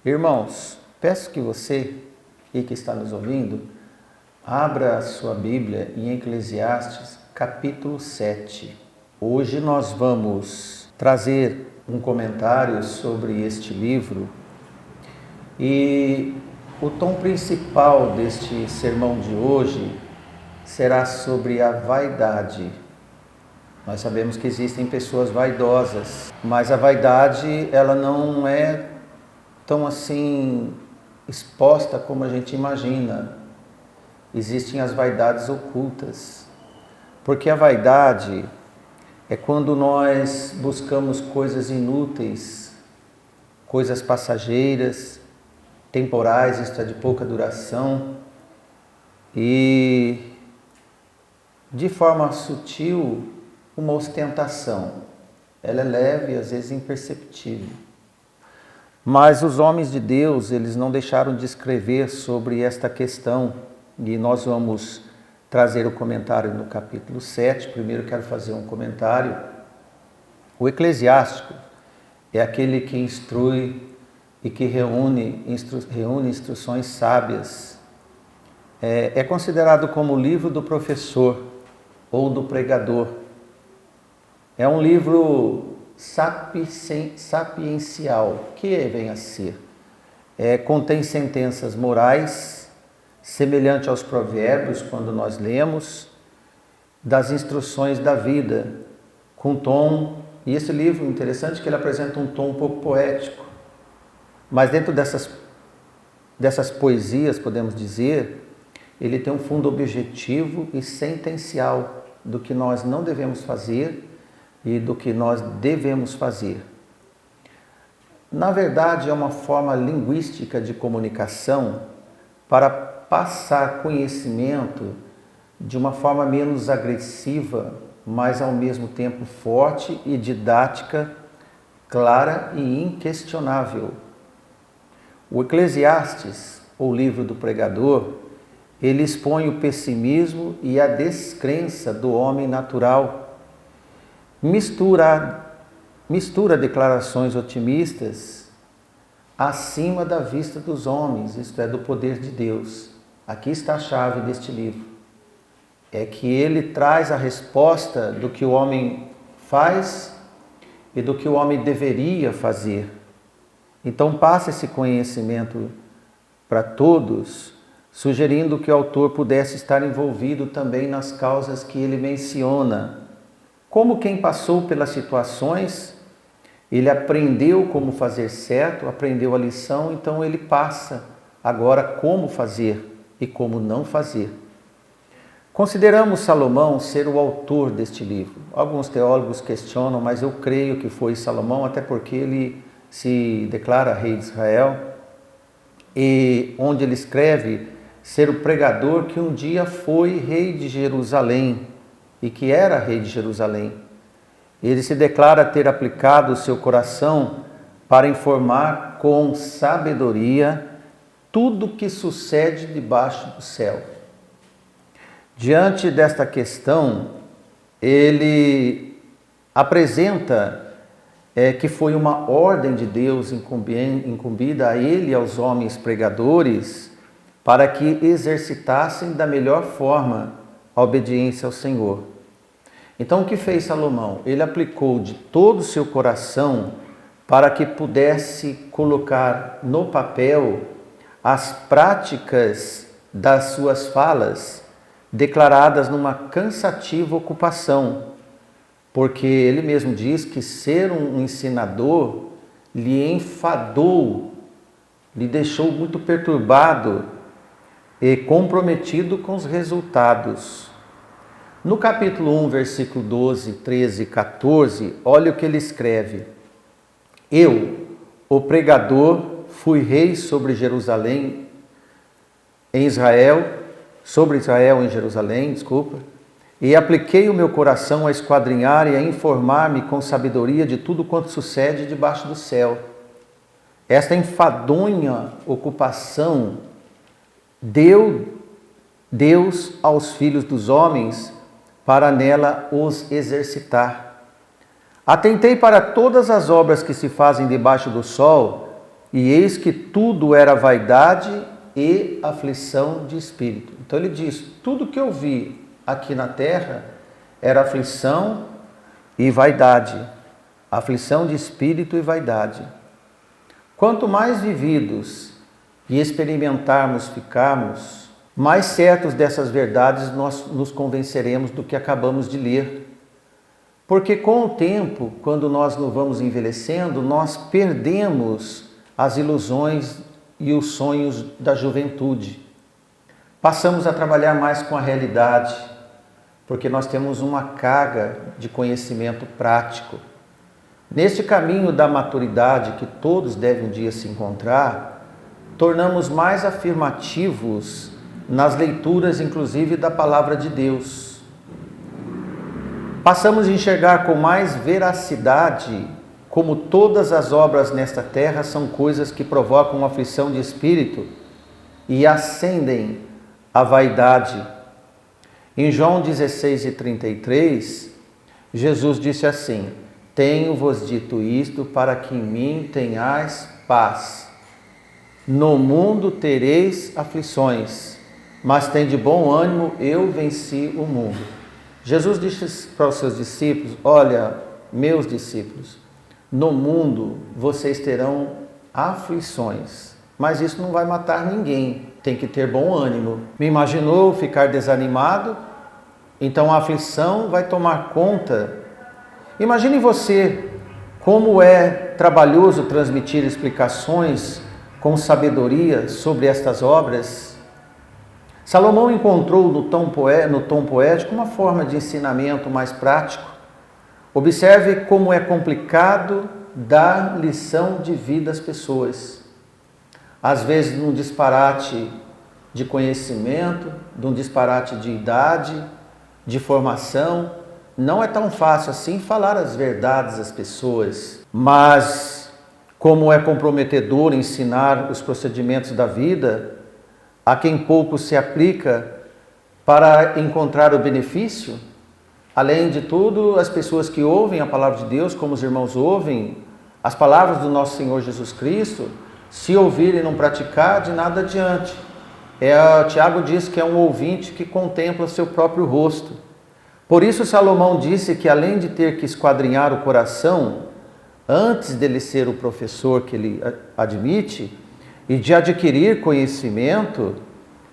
Irmãos, peço que você e que está nos ouvindo, abra a sua Bíblia em Eclesiastes, capítulo 7. Hoje nós vamos trazer um comentário sobre este livro e o tom principal deste sermão de hoje será sobre a vaidade. Nós sabemos que existem pessoas vaidosas, mas a vaidade ela não é tão assim exposta como a gente imagina. Existem as vaidades ocultas, porque a vaidade é quando nós buscamos coisas inúteis, coisas passageiras, temporais, isto é, de pouca duração, e de forma sutil, uma ostentação. Ela é leve e às vezes imperceptível. Mas os homens de Deus, eles não deixaram de escrever sobre esta questão, e nós vamos trazer o comentário no capítulo 7. Primeiro quero fazer um comentário. O eclesiástico é aquele que instrui e que reúne instruções sábias. É considerado como o livro do professor ou do pregador. É um livro sapiencial, que vem a ser. Contém sentenças morais, semelhante aos provérbios, quando nós lemos, das instruções da vida, com tom. E esse livro, interessante que ele apresenta um tom um pouco poético, mas dentro dessas poesias, podemos dizer, ele tem um fundo objetivo e sentencial do que nós não devemos fazer e do que nós devemos fazer. Na verdade, é uma forma linguística de comunicação para passar conhecimento de uma forma menos agressiva, mas ao mesmo tempo forte e didática, clara e inquestionável. O Eclesiastes, ou livro do pregador, ele expõe o pessimismo e a descrença do homem natural. Mistura declarações otimistas acima da vista dos homens, isto é, do poder de Deus. Aqui está a chave deste livro. É que ele traz a resposta do que o homem faz e do que o homem deveria fazer. Então passa esse conhecimento para todos, sugerindo que o autor pudesse estar envolvido também nas causas que ele menciona. Como quem passou pelas situações, ele aprendeu como fazer certo, aprendeu a lição, então ele passa agora como fazer e como não fazer. Consideramos Salomão ser o autor deste livro. Alguns teólogos questionam, mas eu creio que foi Salomão, até porque ele se declara rei de Israel, e onde ele escreve ser o pregador que um dia foi rei de Jerusalém, e que era rei de Jerusalém. Ele se declara ter aplicado o seu coração para informar com sabedoria tudo o que sucede debaixo do céu. Diante desta questão, ele apresenta que foi uma ordem de Deus incumbida a ele e aos homens pregadores para que exercitassem da melhor forma a obediência ao Senhor. Então o que fez Salomão? Ele aplicou de todo o seu coração para que pudesse colocar no papel as práticas das suas falas declaradas numa cansativa ocupação, porque ele mesmo diz que ser um ensinador lhe enfadou, lhe deixou muito perturbado e comprometido com os resultados. No capítulo 1, versículo 12, 13 e 14, olha o que ele escreve. Eu, o pregador, fui rei sobre Jerusalém, sobre Israel em Jerusalém, e apliquei o meu coração a esquadrinhar e a informar-me com sabedoria de tudo quanto sucede debaixo do céu. Esta enfadonha ocupação deu Deus aos filhos dos homens para nela os exercitar. Atentei para todas as obras que se fazem debaixo do sol e eis que tudo era vaidade e aflição de espírito. Então ele diz, tudo que eu vi aqui na terra era aflição e vaidade, aflição de espírito e vaidade. Quanto mais vividos e experimentarmos ficarmos, mais certos dessas verdades nós nos convenceremos do que acabamos de ler. Porque com o tempo, quando nós nos vamos envelhecendo, nós perdemos as ilusões e os sonhos da juventude. Passamos a trabalhar mais com a realidade, porque nós temos uma carga de conhecimento prático. Neste caminho da maturidade que todos devem um dia se encontrar, tornamos mais afirmativos nas leituras, inclusive da Palavra de Deus. Passamos a enxergar com mais veracidade como todas as obras nesta terra são coisas que provocam aflição de espírito e acendem a vaidade. Em João 16:33, Jesus disse assim: tenho-vos dito isto para que em mim tenhais paz. No mundo tereis aflições, mas tende bom ânimo, eu venci o mundo. Jesus disse para os seus discípulos: olha, meus discípulos, no mundo vocês terão aflições, mas isso não vai matar ninguém, tem que ter bom ânimo. Me imaginou ficar desanimado? Então a aflição vai tomar conta. Imagine você como é trabalhoso transmitir explicações com sabedoria sobre estas obras. Salomão encontrou no tom poético uma forma de ensinamento mais prático. Observe como é complicado dar lição de vida às pessoas. Às vezes num disparate de conhecimento, num disparate de idade, de formação, não é tão fácil assim falar as verdades às pessoas. Mas como é comprometedor ensinar os procedimentos da vida a quem pouco se aplica para encontrar o benefício. Além de tudo, as pessoas que ouvem a palavra de Deus, como os irmãos ouvem as palavras do nosso Senhor Jesus Cristo, se ouvirem e não praticar, de nada adiante. Tiago diz que é um ouvinte que contempla seu próprio rosto. Por isso Salomão disse que além de ter que esquadrinhar o coração, antes dele ser o professor que ele admite, e de adquirir conhecimento,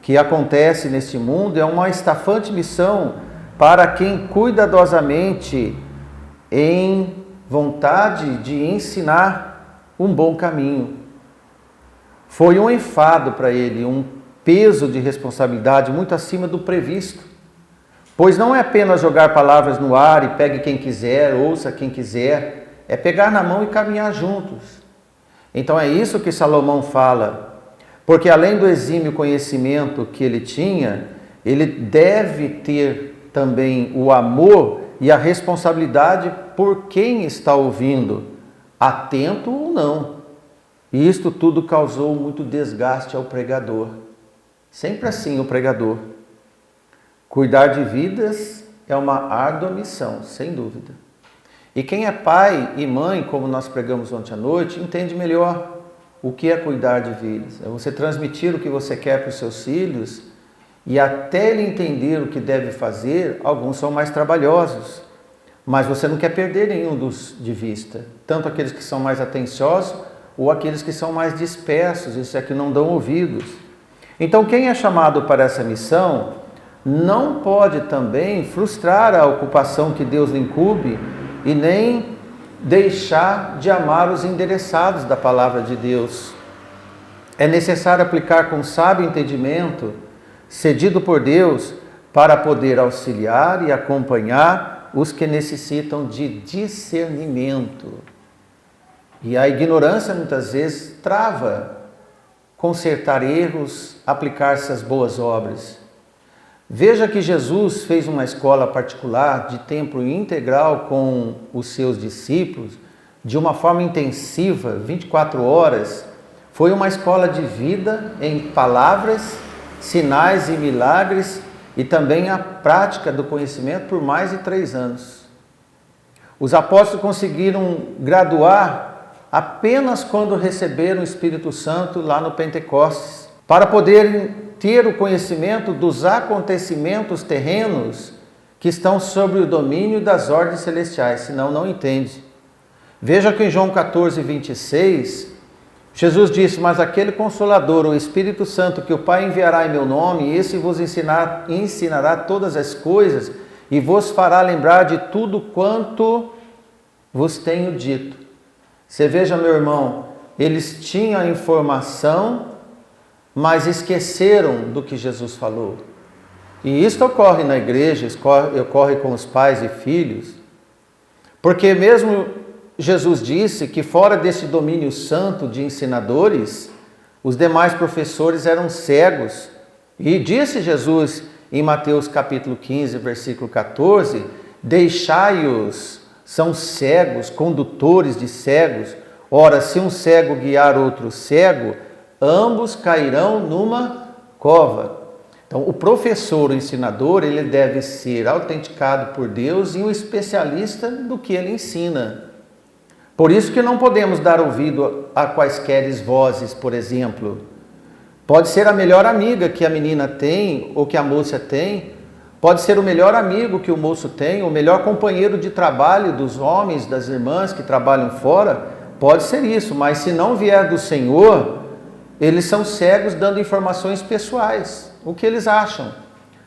que acontece neste mundo, é uma estafante missão para quem cuidadosamente, em vontade de ensinar um bom caminho. Foi um enfado para ele, um peso de responsabilidade muito acima do previsto. Pois não é apenas jogar palavras no ar e pegue quem quiser, ouça quem quiser, é pegar na mão e caminhar juntos. Então é isso que Salomão fala, porque além do exímio conhecimento que ele tinha, ele deve ter também o amor e a responsabilidade por quem está ouvindo, atento ou não. E isto tudo causou muito desgaste ao pregador. Sempre assim o pregador. Cuidar de vidas é uma árdua missão, sem dúvida. E quem é pai e mãe, como nós pregamos ontem à noite, entende melhor o que é cuidar de vidas. É você transmitir o que você quer para os seus filhos e até ele entender o que deve fazer, alguns são mais trabalhosos. Mas você não quer perder nenhum dos de vista. Tanto aqueles que são mais atenciosos ou aqueles que são mais dispersos, isso é que não dão ouvidos. Então quem é chamado para essa missão não pode também frustrar a ocupação que Deus lhe incumbe e nem deixar de amar os endereçados da palavra de Deus. É necessário aplicar com sábio entendimento, cedido por Deus, para poder auxiliar e acompanhar os que necessitam de discernimento. E a ignorância muitas vezes trava consertar erros, aplicar-se às boas obras. Veja que Jesus fez uma escola particular de tempo integral com os seus discípulos, de uma forma intensiva, 24 horas. Foi uma escola de vida em palavras, sinais e milagres e também a prática do conhecimento por mais de 3 anos. Os apóstolos conseguiram graduar apenas quando receberam o Espírito Santo lá no Pentecostes, para poderem ter o conhecimento dos acontecimentos terrenos que estão sob o domínio das ordens celestiais, senão não entende. Veja que em João 14, 26, Jesus disse: mas aquele Consolador, o Espírito Santo, que o Pai enviará em meu nome, esse vos ensinará todas as coisas e vos fará lembrar de tudo quanto vos tenho dito. Você veja, meu irmão, eles tinham a informação, mas esqueceram do que Jesus falou. E isso ocorre na igreja, ocorre com os pais e filhos, porque mesmo Jesus disse que fora desse domínio santo de ensinadores, os demais professores eram cegos. E disse Jesus em Mateus capítulo 15, versículo 14, deixai-os, são cegos, condutores de cegos. Ora, se um cego guiar outro cego, ambos cairão numa cova. Então, o professor, o ensinador, ele deve ser autenticado por Deus e um especialista do que ele ensina. Por isso que não podemos dar ouvido a quaisquer vozes, por exemplo. Pode ser a melhor amiga que a menina tem ou que a moça tem, pode ser o melhor amigo que o moço tem, o melhor companheiro de trabalho dos homens, das irmãs que trabalham fora, pode ser isso, mas se não vier do Senhor, eles são cegos dando informações pessoais. O que eles acham?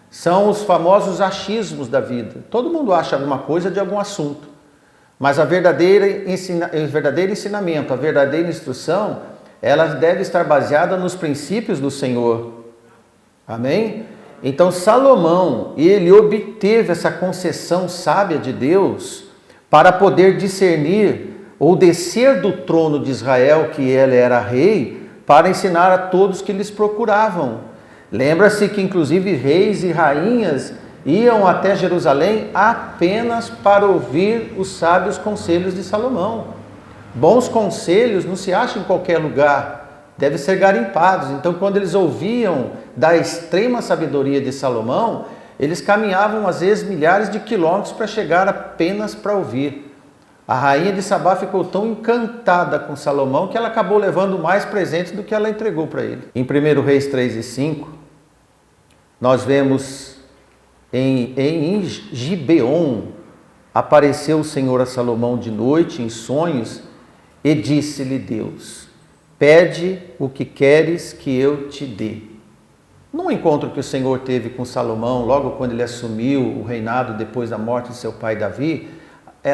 São os famosos achismos da vida. Todo mundo acha alguma coisa de algum assunto. Mas o verdadeiro ensinamento, a verdadeira instrução, ela deve estar baseada nos princípios do Senhor. Amém? Então Salomão, ele obteve essa concessão sábia de Deus para poder discernir ou descer do trono de Israel, que ele era rei, para ensinar a todos que lhes procuravam. Lembra-se que inclusive reis e rainhas iam até Jerusalém apenas para ouvir os sábios conselhos de Salomão. Bons conselhos não se acham em qualquer lugar, devem ser garimpados. Então, quando eles ouviam da extrema sabedoria de Salomão, eles caminhavam às vezes milhares de quilômetros para chegar apenas para ouvir. A rainha de Sabá ficou tão encantada com Salomão que ela acabou levando mais presentes do que ela entregou para ele. Em 1 Reis 3 e 5, nós vemos em Gibeon, apareceu o Senhor a Salomão de noite em sonhos e disse-lhe Deus: pede o que queres que eu te dê. Num encontro que o Senhor teve com Salomão, logo quando ele assumiu o reinado depois da morte de seu pai Davi,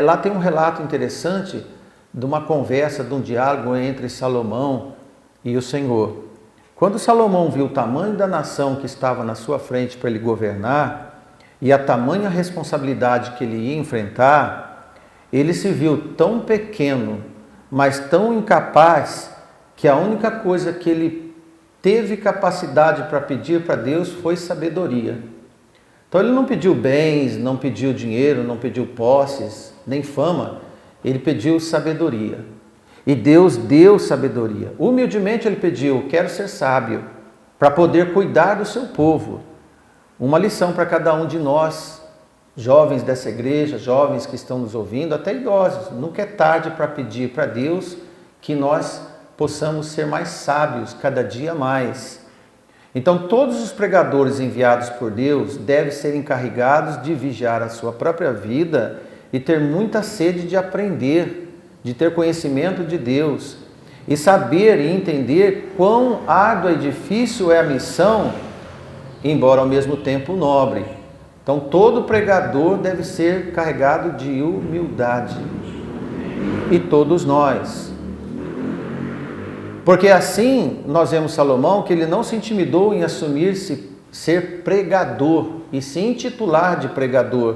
lá tem um relato interessante de uma conversa, de um diálogo entre Salomão e o Senhor. Quando Salomão viu o tamanho da nação que estava na sua frente para ele governar e a tamanha responsabilidade que ele ia enfrentar, ele se viu tão pequeno, mas tão incapaz, que a única coisa que ele teve capacidade para pedir para Deus foi sabedoria. Então ele não pediu bens, não pediu dinheiro, não pediu posses, nem fama, ele pediu sabedoria. E Deus deu sabedoria. Humildemente ele pediu: quero ser sábio, para poder cuidar do seu povo. Uma lição para cada um de nós, jovens dessa igreja, jovens que estão nos ouvindo, até idosos. Nunca é tarde para pedir para Deus que nós possamos ser mais sábios cada dia mais. Então todos os pregadores enviados por Deus devem ser encarregados de vigiar a sua própria vida e ter muita sede de aprender, de ter conhecimento de Deus e saber e entender quão árdua e difícil é a missão, embora ao mesmo tempo nobre. Então todo pregador deve ser carregado de humildade, e todos nós. Porque assim nós vemos Salomão que ele não se intimidou em assumir-se ser pregador e sim titular de pregador.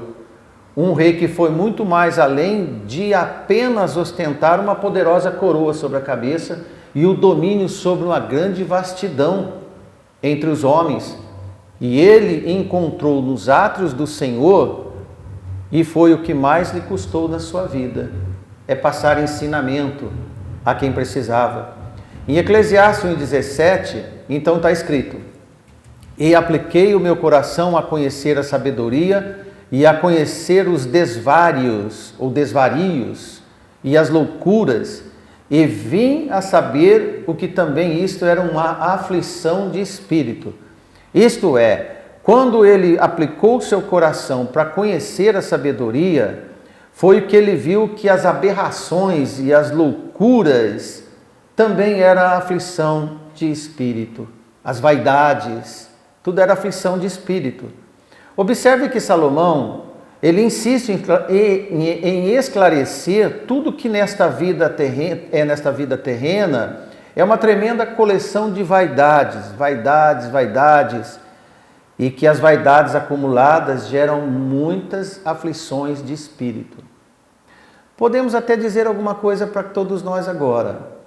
Um rei que foi muito mais além de apenas ostentar uma poderosa coroa sobre a cabeça e o domínio sobre uma grande vastidão entre os homens. E ele encontrou nos átrios do Senhor, e foi o que mais lhe custou na sua vida, é passar ensinamento a quem precisava. Em Eclesiastes 1,17, então está escrito: e apliquei o meu coração a conhecer a sabedoria e a conhecer os desvários ou desvarios e as loucuras, e vim a saber o que também isto era uma aflição de espírito. Isto é, quando ele aplicou seu coração para conhecer a sabedoria, foi que ele viu que as aberrações e as loucuras também era aflição de espírito. As vaidades, tudo era aflição de espírito. Observe que Salomão, ele insiste em esclarecer tudo que nesta vida terrena é uma tremenda coleção de vaidades, e que as vaidades acumuladas geram muitas aflições de espírito. Podemos até dizer alguma coisa para todos nós agora.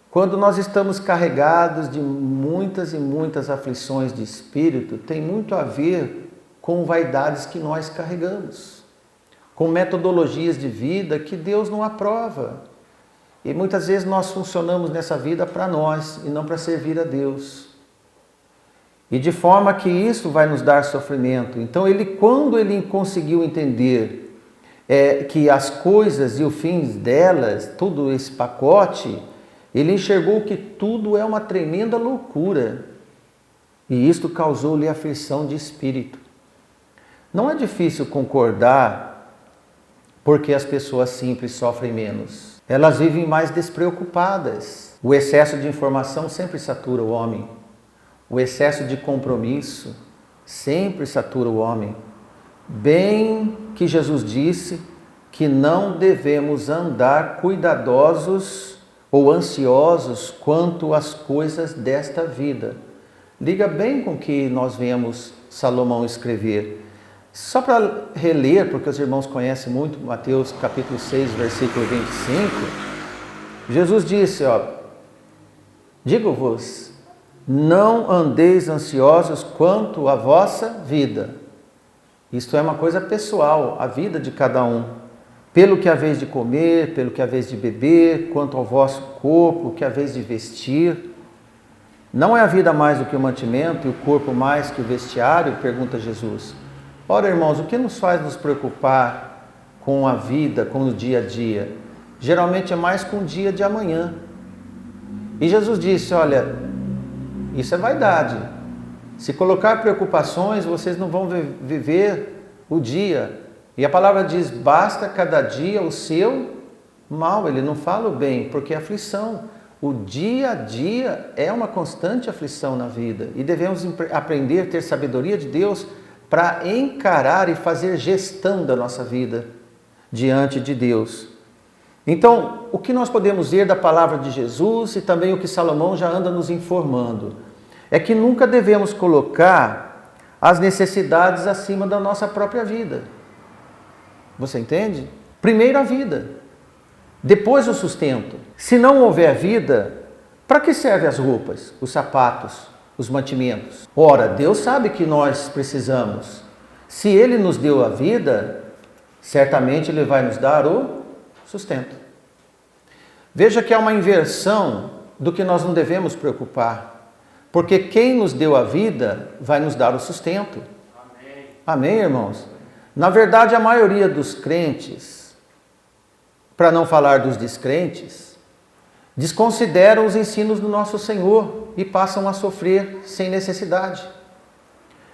Quando nós estamos carregados de muitas e muitas aflições de espírito, tem muito a ver com vaidades que nós carregamos, com metodologias de vida que Deus não aprova. E muitas vezes nós funcionamos nessa vida para nós e não para servir a Deus. E de forma que isso vai nos dar sofrimento. Então, quando ele conseguiu entender que as coisas e o fim delas, todo esse pacote, ele enxergou que tudo é uma tremenda loucura. E isto causou-lhe aflição de espírito. Não é difícil concordar, porque as pessoas simples sofrem menos. Elas vivem mais despreocupadas. O excesso de informação sempre satura o homem. O excesso de compromisso sempre satura o homem. Bem que Jesus disse que não devemos andar cuidadosos ou ansiosos quanto às coisas desta vida. Liga bem com o que nós vemos Salomão escrever. Só para reler, porque os irmãos conhecem muito Mateus capítulo 6, versículo 25, Jesus disse, digo-vos, não andeis ansiosos quanto à vossa vida. Isto é uma coisa pessoal, a vida de cada um. Pelo que haveis de comer, pelo que haveis de beber, quanto ao vosso corpo, o que haveis de vestir. Não é a vida mais do que o mantimento e o corpo mais que o vestiário? Pergunta Jesus. Ora, irmãos, o que nos faz nos preocupar com a vida, com o dia a dia? Geralmente é mais com o dia de amanhã. E Jesus disse, olha, isso é vaidade. Se colocar preocupações, vocês não vão viver o dia. E a palavra diz, basta cada dia o seu mal. Ele não fala o bem, porque é aflição. O dia a dia é uma constante aflição na vida. E devemos aprender a ter sabedoria de Deus para encarar e fazer gestão da nossa vida diante de Deus. Então, o que nós podemos ver da palavra de Jesus e também o que Salomão já anda nos informando, é que nunca devemos colocar as necessidades acima da nossa própria vida. Você entende? Primeiro a vida, depois o sustento. Se não houver vida, para que servem as roupas, os sapatos, os mantimentos? Ora, Deus sabe que nós precisamos. Se Ele nos deu a vida, certamente Ele vai nos dar o sustento. Veja que há uma inversão do que nós não devemos preocupar. Porque quem nos deu a vida vai nos dar o sustento. Amém. Amém, irmãos? Na verdade, a maioria dos crentes, para não falar dos descrentes, desconsideram os ensinos do nosso Senhor e passam a sofrer sem necessidade.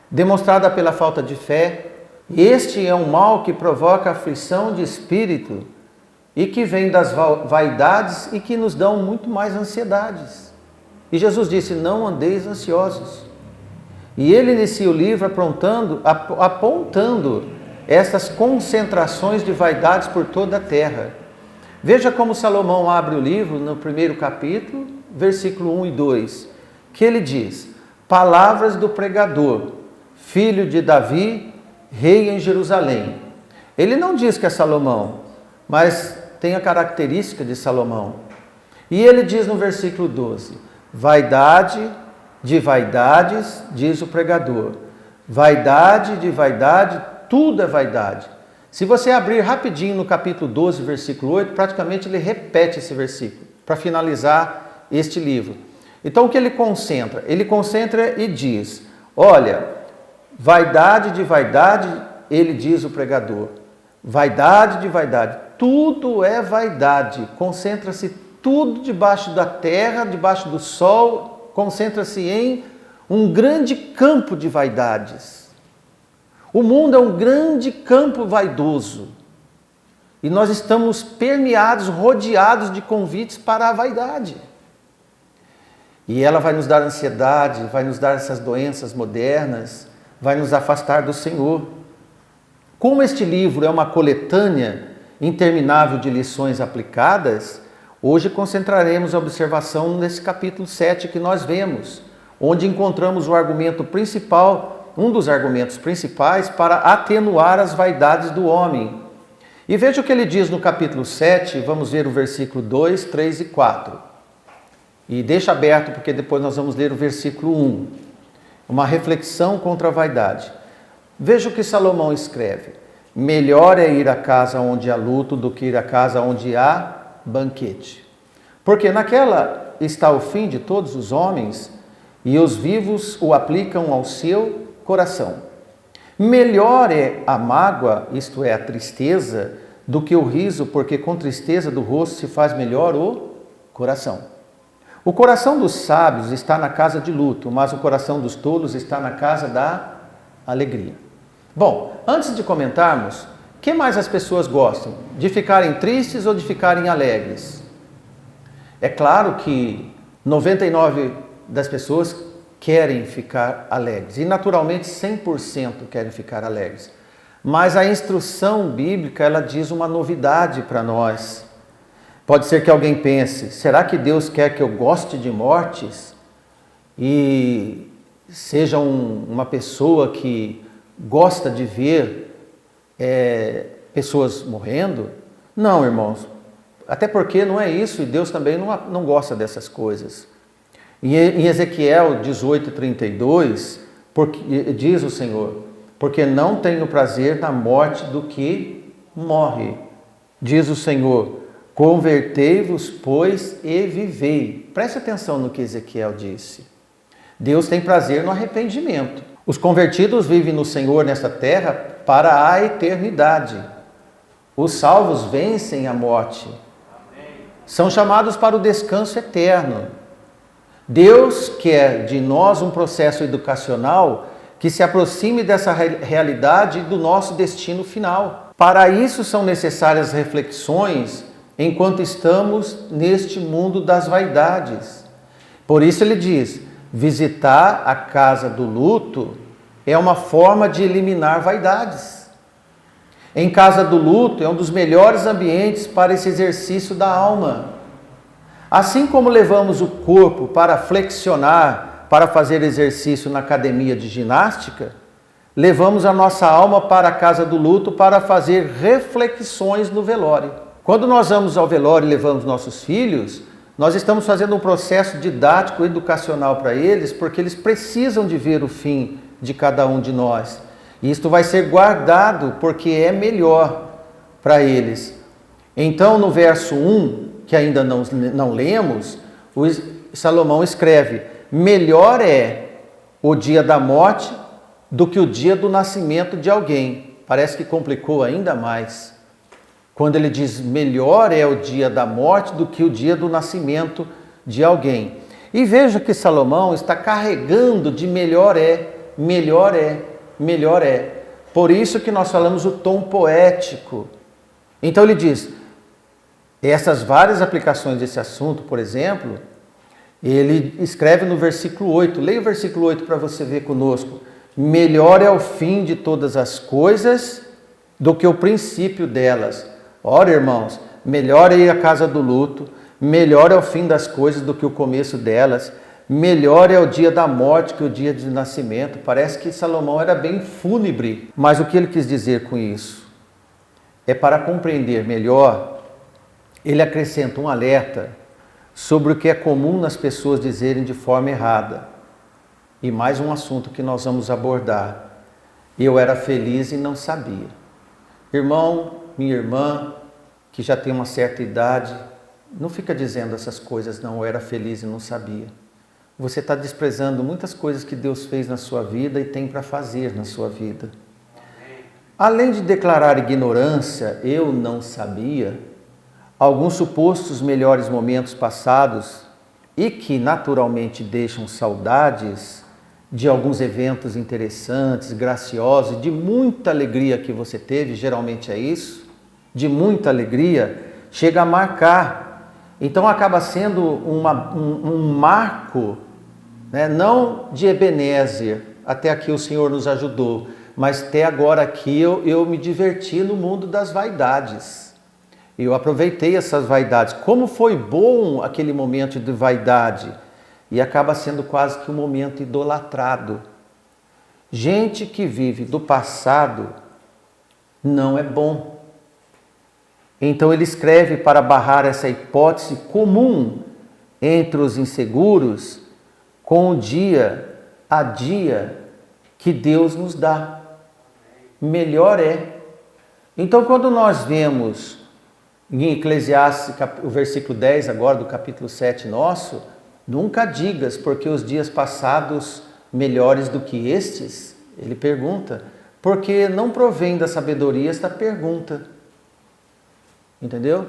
Demonstrada pela falta de fé, este é um mal que provoca aflição de espírito e que vem das vaidades e que nos dão muito mais ansiedades. E Jesus disse, não andeis ansiosos. E ele inicia o livro apontando essas concentrações de vaidades por toda a terra. Veja como Salomão abre o livro no primeiro capítulo, versículo 1 e 2, que ele diz, palavras do pregador, filho de Davi, rei em Jerusalém. Ele não diz que é Salomão, mas tem a característica de Salomão. E ele diz no versículo 12, vaidade de vaidades, diz o pregador. Vaidade de vaidade, tudo é vaidade. Se você abrir rapidinho no capítulo 12, versículo 8, praticamente ele repete esse versículo, para finalizar este livro. Então o que ele concentra? Ele concentra e diz, olha, vaidade de vaidade, ele diz o pregador. Vaidade de vaidade, tudo é vaidade. Concentra-se tudo debaixo da terra, debaixo do sol, concentra-se em um grande campo de vaidades. O mundo é um grande campo vaidoso. E nós estamos permeados, rodeados de convites para a vaidade. E ela vai nos dar ansiedade, vai nos dar essas doenças modernas, vai nos afastar do Senhor. Como este livro é uma coletânea interminável de lições aplicadas, hoje concentraremos a observação nesse capítulo 7 que nós vemos, onde encontramos o argumento principal, um dos argumentos principais para atenuar as vaidades do homem. E veja o que ele diz no capítulo 7, vamos ver o versículo 2, 3 e 4. E deixa aberto porque depois nós vamos ler o versículo 1. Uma reflexão contra a vaidade. Veja o que Salomão escreve. Melhor é ir à casa onde há luto do que ir à casa onde há banquete. Porque naquela está o fim de todos os homens e os vivos o aplicam ao seu coração. Melhor é a mágoa, isto é, a tristeza, do que o riso, porque com tristeza do rosto se faz melhor o coração. O coração dos sábios está na casa de luto, mas o coração dos tolos está na casa da alegria. Bom, antes de comentarmos, o que mais as pessoas gostam? De ficarem tristes ou de ficarem alegres? É claro que 99% das pessoas querem ficar alegres. E naturalmente 100% querem ficar alegres. Mas a instrução bíblica, ela diz uma novidade para nós. Pode ser que alguém pense, será que Deus quer que eu goste de mortes? E seja uma pessoa que gosta de ver pessoas morrendo? Não, irmãos. Até porque não é isso, e Deus também não gosta dessas coisas. Em Ezequiel 18:32, diz o Senhor, porque não tenho prazer na morte do que morre. Diz o Senhor, convertei-vos, pois, e vivei. Preste atenção no que Ezequiel disse. Deus tem prazer no arrependimento. Os convertidos vivem no Senhor nesta terra para a eternidade. Os salvos vencem a morte. São chamados para o descanso eterno. Deus quer de nós um processo educacional que se aproxime dessa realidade e do nosso destino final. Para isso são necessárias reflexões enquanto estamos neste mundo das vaidades. Por isso ele diz, visitar a casa do luto é uma forma de eliminar vaidades. Em casa do luto é um dos melhores ambientes para esse exercício da alma. Assim como levamos o corpo para flexionar, para fazer exercício na academia de ginástica, levamos a nossa alma para a casa do luto para fazer reflexões no velório. Quando nós vamos ao velório e levamos nossos filhos, nós estamos fazendo um processo didático, educacional para eles, porque eles precisam de ver o fim de cada um de nós. E isto vai ser guardado porque é melhor para eles. Então, no verso 1, que ainda não lemos, Salomão escreve, melhor é o dia da morte do que o dia do nascimento de alguém. Parece que complicou ainda mais. Quando ele diz, melhor é o dia da morte do que o dia do nascimento de alguém. E veja que Salomão está carregando de melhor é, melhor é, melhor é. Por isso que nós falamos o tom poético. Então ele diz, essas várias aplicações desse assunto, por exemplo, ele escreve no versículo 8. Leia o versículo 8 para você ver conosco. Melhor é o fim de todas as coisas do que o princípio delas. Ora, irmãos, melhor é ir à casa do luto, melhor é o fim das coisas do que o começo delas, melhor é o dia da morte que o dia de nascimento. Parece que Salomão era bem fúnebre, mas o que ele quis dizer com isso? É para compreender melhor, ele acrescenta um alerta sobre o que é comum nas pessoas dizerem de forma errada. E mais um assunto que nós vamos abordar. Eu era feliz e não sabia. Irmão, minha irmã, que já tem uma certa idade, não fica dizendo essas coisas, não, eu era feliz e não sabia. Você está desprezando muitas coisas que Deus fez na sua vida e tem para fazer na sua vida. Além de declarar ignorância, eu não sabia, alguns supostos melhores momentos passados e que naturalmente deixam saudades de alguns eventos interessantes, graciosos, de muita alegria que você teve, geralmente é isso, de muita alegria, chega a marcar. Então acaba sendo um marco, né? Não de Ebenezer, até aqui o Senhor nos ajudou, mas até agora aqui eu me diverti no mundo das vaidades. Eu aproveitei essas vaidades. Como foi bom aquele momento de vaidade. E acaba sendo quase que um momento idolatrado. Gente que vive do passado não é bom. Então ele escreve para barrar essa hipótese comum entre os inseguros com o dia a dia que Deus nos dá. Melhor é. Então quando nós vemos em Eclesiastes, o versículo 10 agora do capítulo 7 nosso, nunca digas, porque os dias passados melhores do que estes, ele pergunta, porque não provém da sabedoria esta pergunta. Entendeu?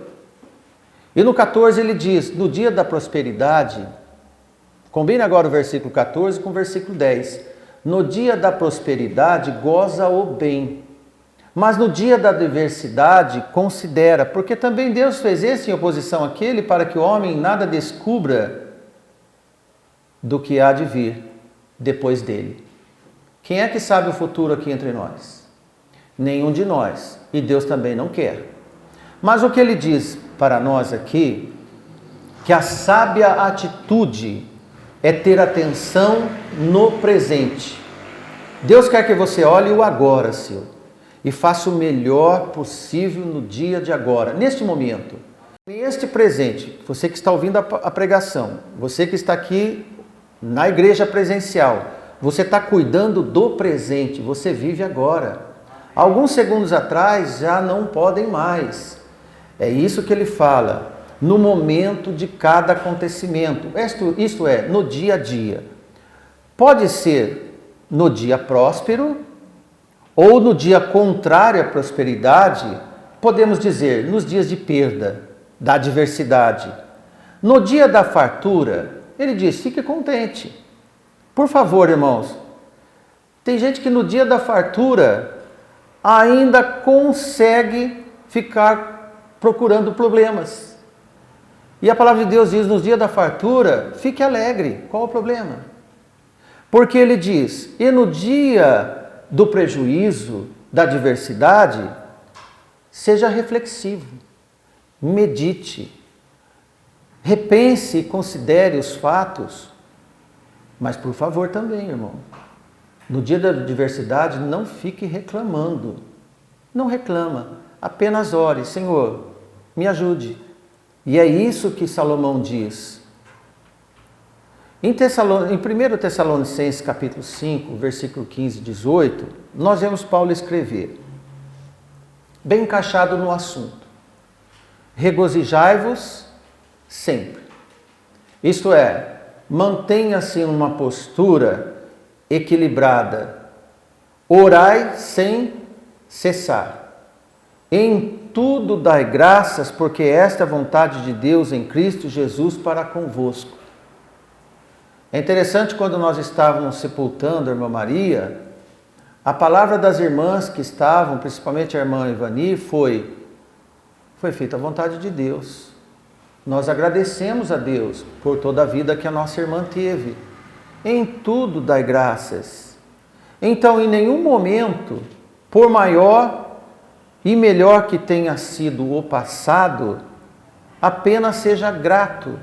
E no 14 ele diz, no dia da prosperidade, combina agora o versículo 14 com o versículo 10, no dia da prosperidade goza o bem, mas no dia da adversidade considera, porque também Deus fez esse em oposição àquele, para que o homem nada descubra do que há de vir depois dele. Quem é que sabe o futuro aqui entre nós? Nenhum de nós. E Deus também não quer. Mas o que ele diz para nós aqui, que a sábia atitude é ter atenção no presente. Deus quer que você olhe o agora, seu, e faça o melhor possível no dia de agora, neste momento. Neste presente, você que está ouvindo a pregação, você que está aqui na igreja presencial, você está cuidando do presente, você vive agora. Alguns segundos atrás já não podem mais. É isso que ele fala, no momento de cada acontecimento, isto é, no dia a dia. Pode ser no dia próspero, ou no dia contrário à prosperidade, podemos dizer, nos dias de perda, da adversidade. No dia da fartura, ele diz, fique contente. Por favor, irmãos, tem gente que no dia da fartura ainda consegue ficar procurando problemas. E a palavra de Deus diz, nos dias da fartura, fique alegre. Qual o problema? Porque ele diz, e no dia do prejuízo, da adversidade, seja reflexivo, medite, repense e considere os fatos, mas por favor também, irmão, no dia da adversidade não fique reclamando, não reclama, apenas ore, Senhor, me ajude. E é isso que Salomão diz. Em 1 Tessalonicenses capítulo 5, versículo 15 e 18, nós vemos Paulo escrever, bem encaixado no assunto, regozijai-vos sempre. Isto é, mantenha-se numa postura equilibrada, orai sem cessar, em tudo dai graças, porque esta é a vontade de Deus em Cristo Jesus para convosco. É interessante quando nós estávamos sepultando a irmã Maria, a palavra das irmãs que estavam, principalmente a irmã Ivani, foi feita a vontade de Deus. Nós agradecemos a Deus por toda a vida que a nossa irmã teve. Em tudo dai graças. Então, em nenhum momento, por maior e melhor que tenha sido o passado, apenas seja grato,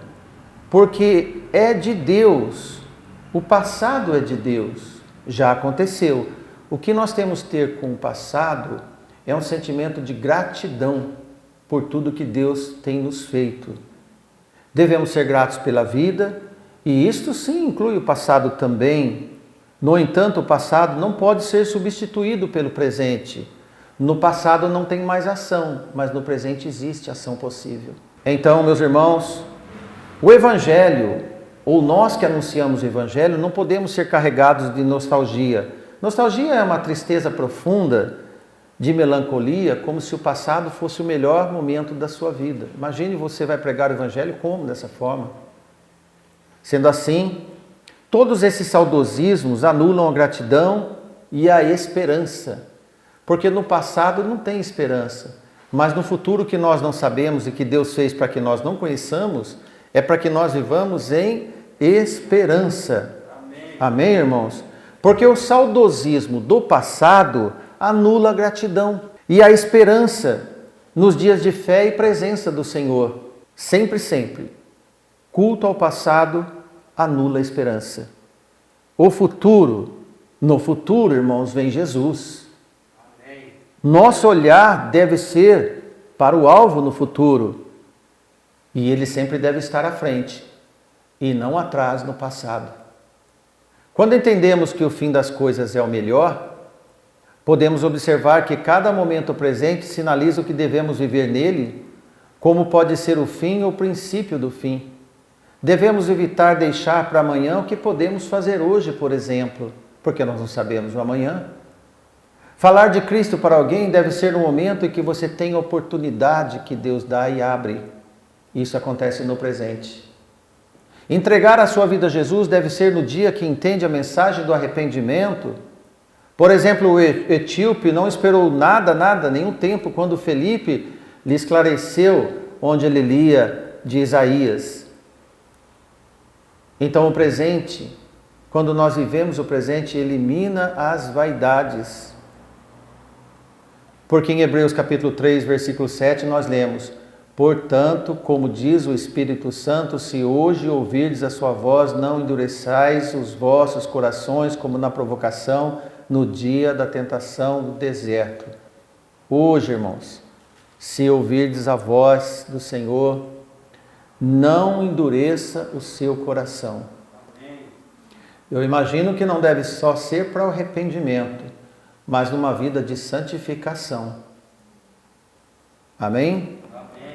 porque é de Deus, o passado é de Deus, já aconteceu. O que nós temos que ter com o passado é um sentimento de gratidão por tudo que Deus tem nos feito. Devemos ser gratos pela vida, e isto sim inclui o passado também. No entanto, o passado não pode ser substituído pelo presente. No passado não tem mais ação, mas no presente existe ação possível. Então, meus irmãos, o Evangelho, ou nós que anunciamos o Evangelho, não podemos ser carregados de nostalgia. Nostalgia é uma tristeza profunda de melancolia, como se o passado fosse o melhor momento da sua vida. Imagine você vai pregar o Evangelho como dessa forma? Sendo assim, todos esses saudosismos anulam a gratidão e a esperança, porque no passado não tem esperança, mas no futuro que nós não sabemos e que Deus fez para que nós não conheçamos, é para que nós vivamos em esperança. Amém, irmãos? Porque o saudosismo do passado anula a gratidão e a esperança nos dias de fé e presença do Senhor. Sempre, sempre. Culto ao passado anula a esperança. O futuro, no futuro, irmãos, vem Jesus. Amém. Nosso olhar deve ser para o alvo no futuro. E ele sempre deve estar à frente e não atrás no passado. Quando entendemos que o fim das coisas é o melhor, podemos observar que cada momento presente sinaliza o que devemos viver nele, como pode ser o fim ou o princípio do fim. Devemos evitar deixar para amanhã o que podemos fazer hoje, por exemplo, porque nós não sabemos o amanhã. Falar de Cristo para alguém deve ser no momento em que você tem a oportunidade que Deus dá e abre. Isso acontece no presente. Entregar a sua vida a Jesus deve ser no dia que entende a mensagem do arrependimento. Por exemplo, o etíope não esperou nada, nenhum tempo, quando Felipe lhe esclareceu onde ele lia de Isaías. Então o presente, quando nós vivemos o presente, elimina as vaidades. Porque em Hebreus capítulo 3, versículo 7, nós lemos: portanto, como diz o Espírito Santo, se hoje ouvirdes a sua voz, não endureçais os vossos corações como na provocação, no dia da tentação do deserto. Hoje, irmãos, se ouvirdes a voz do Senhor, não endureça o seu coração. Eu imagino que não deve só ser para o arrependimento, mas numa vida de santificação. Amém?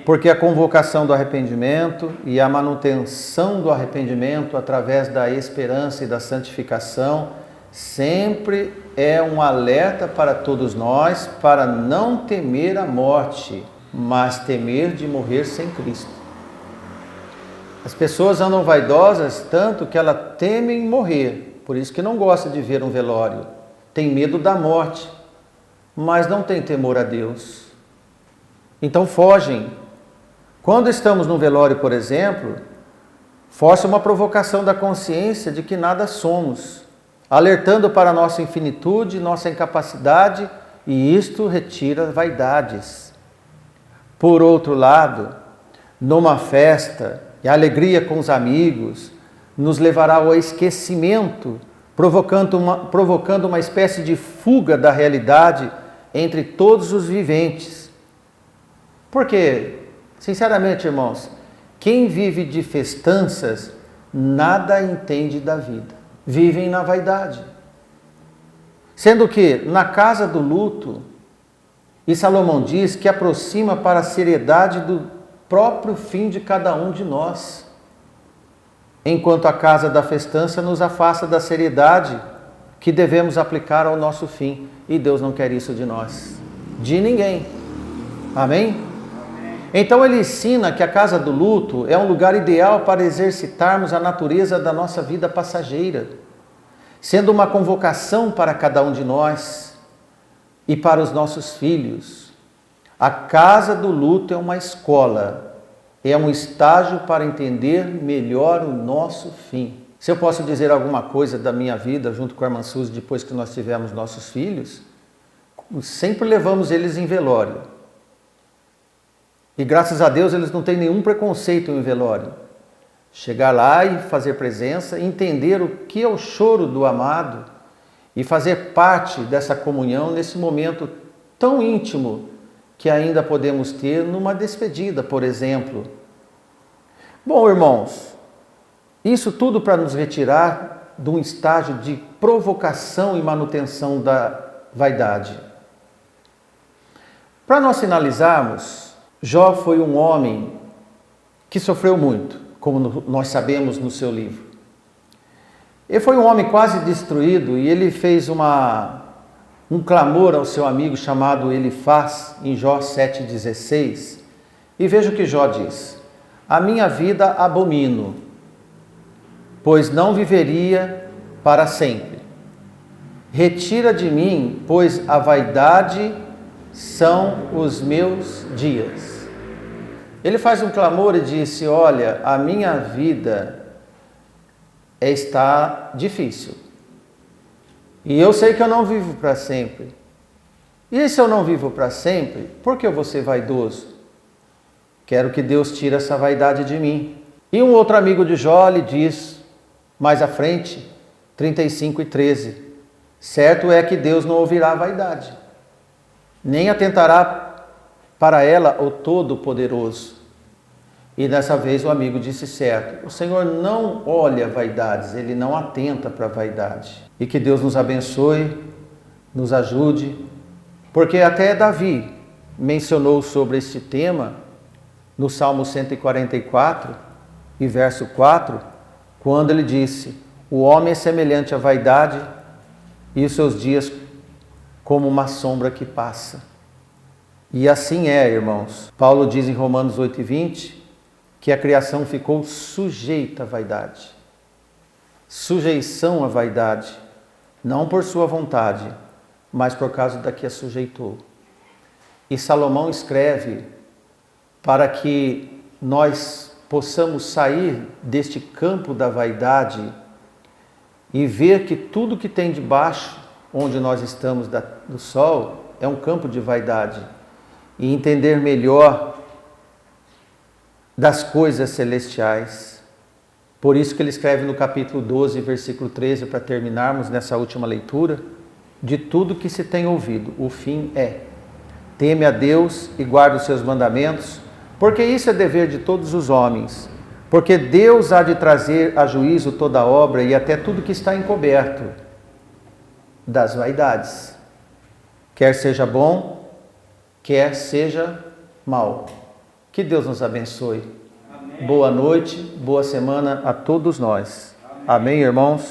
Porque a convocação do arrependimento e a manutenção do arrependimento através da esperança e da santificação sempre é um alerta para todos nós para não temer a morte, mas temer de morrer sem Cristo. As pessoas andam vaidosas tanto que elas temem morrer, por isso que não gosta de ver um velório. Tem medo da morte, mas não tem temor a Deus. Então fogem. Quando estamos no velório, por exemplo, força uma provocação da consciência de que nada somos, alertando para a nossa infinitude, nossa incapacidade, e isto retira vaidades. Por outro lado, numa festa, e a alegria com os amigos nos levará ao esquecimento, provocando uma espécie de fuga da realidade entre todos os viventes. Porque, sinceramente, irmãos, quem vive de festanças nada entende da vida. Vivem na vaidade. Sendo que, na casa do luto, e Salomão diz que aproxima para a seriedade do próprio fim de cada um de nós. Enquanto a casa da festança nos afasta da seriedade que devemos aplicar ao nosso fim. E Deus não quer isso de nós. De ninguém. Amém? Então ele ensina que a casa do luto é um lugar ideal para exercitarmos a natureza da nossa vida passageira, sendo uma convocação para cada um de nós e para os nossos filhos. A casa do luto é uma escola, é um estágio para entender melhor o nosso fim. Se eu posso dizer alguma coisa da minha vida junto com a irmã Suzy depois que nós tivemos nossos filhos, sempre levamos eles em velório. E graças a Deus eles não têm nenhum preconceito em velório. Chegar lá e fazer presença, entender o que é o choro do amado e fazer parte dessa comunhão nesse momento tão íntimo que ainda podemos ter numa despedida, por exemplo. Bom, irmãos, isso tudo para nos retirar de um estágio de provocação e manutenção da vaidade. Para nós finalizarmos, Jó foi um homem que sofreu muito, como nós sabemos no seu livro. Ele foi um homem quase destruído e ele fez uma um clamor ao seu amigo chamado Elifaz, em Jó 7,16. E veja o que Jó diz: a minha vida abomino, pois não viveria para sempre. Retira de mim, pois a vaidade são os meus dias. Ele faz um clamor e disse: olha, a minha vida está difícil. E eu sei que eu não vivo para sempre. E se eu não vivo para sempre, por que eu vou ser vaidoso? Quero que Deus tire essa vaidade de mim. E um outro amigo de Jó lhe diz, mais à frente, 35:13, certo é que Deus não ouvirá a vaidade, nem atentará para ela o Todo-Poderoso. E dessa vez o amigo disse certo, o Senhor não olha vaidades, Ele não atenta para a vaidade. E que Deus nos abençoe, nos ajude, porque até Davi mencionou sobre este tema no Salmo 144 e verso 4, quando ele disse: o homem é semelhante à vaidade e os seus dias como uma sombra que passa. E assim é, irmãos. Paulo diz em Romanos 8:20 que a criação ficou sujeita à vaidade. Sujeição à vaidade, não por sua vontade, mas por causa da que a sujeitou. E Salomão escreve para que nós possamos sair deste campo da vaidade e ver que tudo que tem debaixo, onde nós estamos do sol, é um campo de vaidade. E entender melhor das coisas celestiais. Por isso que ele escreve no capítulo 12, versículo 13, para terminarmos nessa última leitura: de tudo que se tem ouvido, o fim é: teme a Deus e guarda os seus mandamentos, porque isso é dever de todos os homens. Porque Deus há de trazer a juízo toda a obra e até tudo que está encoberto das vaidades, quer seja bom, quer seja mal. Que Deus nos abençoe. Amém. Boa noite, boa semana a todos nós. Amém, irmãos?